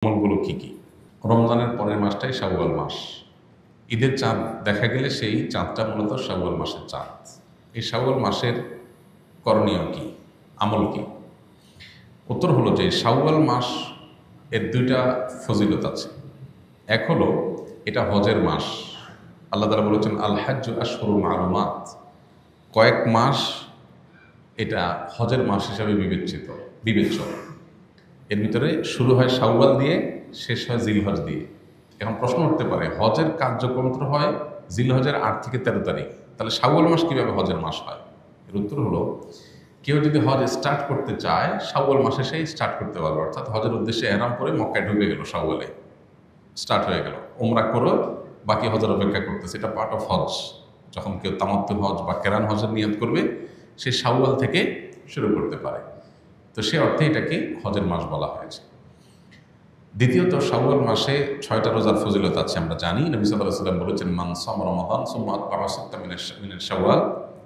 আমলগুলো কি কি? রমজানের পরের মাসটাই শাওয়াল মাস। ঈদের চাঁদ দেখা গেলে সেই চাঁদটা মূলত শাওয়াল মাসের চাঁদ। এই শাওয়াল মাসের করণীয় কি, আমল কি? উত্তর হলো যে শাওয়াল মাস এর দুইটা ফজিলত আছে। এক হলো এটা হজের মাস। আল্লাহ তাআলা বলেছেন আল হাজ্জু আশহুরুম মালুমাত, কয়েক মাস এটা হজের মাস হিসাবে বিবেচ্য। এর ভিতরে শুরু হয় শাওয়াল দিয়ে, শেষ হয় জিলহজ দিয়ে। এখন প্রশ্ন উঠতে পারে, হজের কার্যক্রম তো হয় জিলহজের 8 থেকে 13 তারিখ, তাহলে শাওয়াল মাস কিভাবে হজের মাস হয়? এর উত্তর হলো, কেউ যদি হজ স্টার্ট করতে চায় শাওয়াল মাসে সেই স্টার্ট করতে পারবে। অর্থাৎ হজের উদ্দেশ্যে এহরাম করে মক্কায় ঢুকে গেল, শাওয়ালে স্টার্ট হয়ে গেল, ওমরা করো, বাকি হজের অপেক্ষা করতেছে। এটা পার্ট অফ হজ। যখন কেউ তামাত্তুল হজ বা কেরান হজের নিয়ত করবে, সে শাওয়াল থেকে শুরু করতে পারে। তো সে অর্থে এটাকে হজের মাস বলা হয়েছে। দ্বিতীয়ত, শাওয়াল মাসে 6টা রোজার ফজিলত আছে, আমরা জানি। নবী সাল্লাল্লাহু আলাইহি ওয়াসাল্লাম বলেছেন মান সামা রমাদান সুম্মা আতবাআহু সিত্তাম মিনাশ শাওয়াল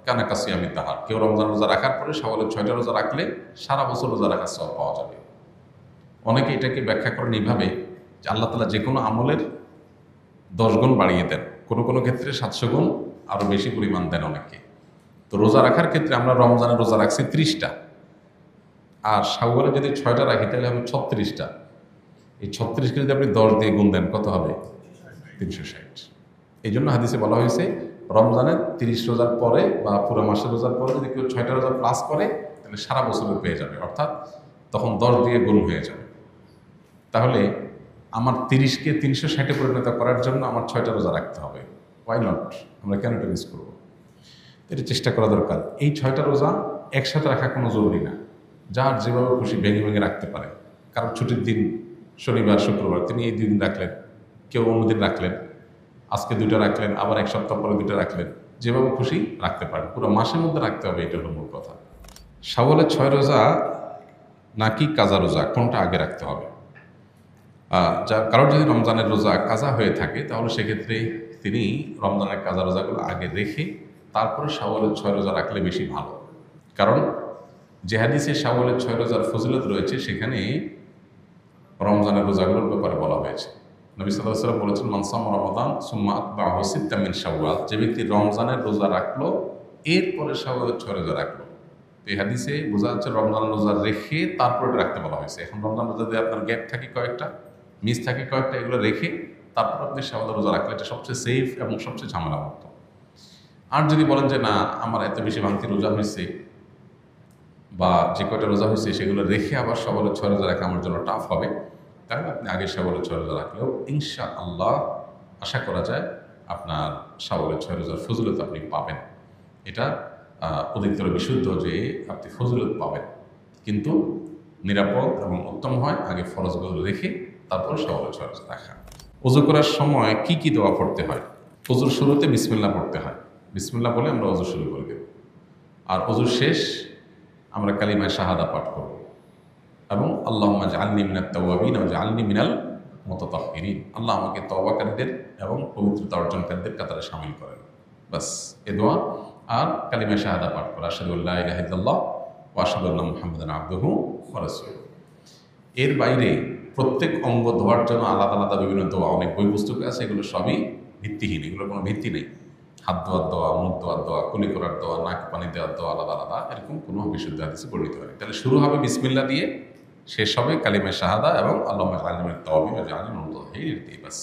কানা কাসিয়ামিদ দাহর। কেউ রমজান রোজা রাখার পরে শাওয়ালের 6টা রোজা রাখলে সারা বছর রোজা রাখার সওয়াব পাওয়া যাবে। অনেকে এটাকে ব্যাখ্যা করেন এইভাবে যে আল্লাহ তাআলা যে কোনো আমলের 10 গুণ বাড়িয়ে দেন, কোনো কোনো ক্ষেত্রে 700 গুণ আরও বেশি পরিমাণ দেন অনেককে। তো রোজা রাখার ক্ষেত্রে আমরা রমজানের রোজা রাখছি 30টা, আর শাওয়ালে যদি 6টা রাখি তাহলে হবে 36টা। এই 36কে যদি আপনি 10 দিয়ে গুণ দেন কত হবে? 360। এই জন্য হাদিসে বলা হয়েছে রমজানের 30 রোজার পরে বা পুরো মাসের রোজার পরে যদি কেউ 6টা রোজা প্লাস করে তাহলে সারা বছরের পেয়ে যাবে, অর্থাৎ তখন 10 দিয়ে গুণ হয়ে যাবে। তাহলে আমার 30কে 360-এ পরিণত করার জন্য আমার 6টা রোজা রাখতে হবে। Why not? আমরা কেন এটা মিস করবো? এটা চেষ্টা করা দরকার। এই 6টা রোজা একসাথে রাখা কোনো জরুরি না, যার যেভাবে খুশি ভেঙে ভেঙে রাখতে পারে। কারণ ছুটির দিন শনিবার শুক্রবার, তিনি এই দিন রাখলেন, কেউ অন্যদিন রাখলেন, আজকে 2টা রাখলেন, আবার এক সপ্তাহ পরে 2টা রাখলেন, যেভাবে খুশি রাখতে পারেন। পুরো মাসের মধ্যে রাখতে হবে, এটা হলো মূল কথা। শাওয়ালের 6 রোজা নাকি কাজা রোজা, কোনটা আগে রাখতে হবে? কারোর যদি রমজানের রোজা কাজা হয়ে থাকে তাহলে সেক্ষেত্রে তিনি রমজানের কাজা রোজাগুলো আগে রেখে তারপরে শাওয়ালের 6 রোজা রাখলে বেশি ভালো। কারণ যে হাদিসে শাওয়ালের 6 রোজার ফজিলত রয়েছে সেখানে রমজানের রোজাগুলোর ব্যাপারে বলা হয়েছে। নবী সাল্লাল্লাহু আলাইহি ওয়াসাল্লাম বলেছেন মান সামা রমাদান সুম্মা আতবাআহু সিত্তাম মিন শাওয়াল, যে ব্যক্তি রমজানের রোজা রাখলো এরপরে শাওয়ালের 6 রোজা রাখলো। এই হাদিসে বোঝা যাচ্ছে রমজানের রোজা রেখে তারপরে রাখতে বলা হয়েছে। এখন রমজান রোজা দিয়ে আপনার গ্যাপ থাকে কয়েকটা, মিস থাকে কয়েকটা, এগুলো রেখে তারপর আপনি শাওয়ালের রোজা রাখলে এটা সবচেয়ে সেফ এবং সবচেয়ে ঝামেলামুক্ত। আর যদি বলেন যে না, আমার এত বেশি ভাঙতি রোজা হয়েছে বা যে কয়টা রোজা হয়েছে সেগুলো রেখে আবার শাওয়ালের 6 রোজা রাখা আমার জন্য টাফ হবে, তাহলে আপনি আগে শাওয়ালের 6 রোজা রাখলেও ইনশাআল্লাহ আশা করা যায় আপনার শাওয়ালের 6 রোজার ফজিলত আপনি পাবেন। এটা অধিকতর বিশুদ্ধ যে আপনি ফজিলত পাবেন, কিন্তু নিরাপদ এবং উত্তম হয় আগে ফরজগুলো রেখে তারপর শাওয়ালের 6 রোজা রাখা। ওযু করার সময় কি কি দোয়া পড়তে হয়? ওযুর শুরুতে বিসমিল্লাহ পড়তে হয়। বিসমিল্লাহ বলে আমরা ওযু শুরু করে দেব। আর ওযুর শেষ আমরা কালিমায়ে শাহাদা পাঠ করব এবং আল্লাহুম্মা জাআলনি মিনাত তাওয়াবিন ওয়া জাআলনি মিনাল মুতাতাহহিরিন, আল্লাহ আমাকে তওবাকারীদের এবং পবিত্রতা অর্জনকারীদের কাতারে শামিল করেন। বাস এ দোয়া আর কালিমায়ে শাহাদা পাঠ করা, আশহাদু আল্লা ইলাহা ইল্লাল্লাহ ওয়া আশহাদু আন্না মুহাম্মাদান আবদুহু ওয়া রাসূলুহু। এর বাইরে প্রত্যেক অঙ্গ ধোয়ার জন্য আলাদা আলাদা বিভিন্ন দোয়া, অনেক বই পুস্তক আছে, এগুলো সবই ভিত্তিহীন, এগুলোর কোনো ভিত্তি নেই। হাত ধোয়ার দোয়া, মুখ ধোয়ার দোয়া, কুলি করার দোয়া, নাক পানি দেওয়ার দোয়া আলাদা আলাদা, এরকম কোনো বিশুদ্ধ হাদিসে বর্ণিত হয়। তাহলে শুরু হবে বিসমিল্লাহ দিয়ে, শেষ হবে কালিমায়ে শাহাদা এবং আল্লাহুম্মা জাআলনি মিনাত তাওয়াবিন ওয়া জাআলনি মিনাল মুতাতাহহিরিন। বাস।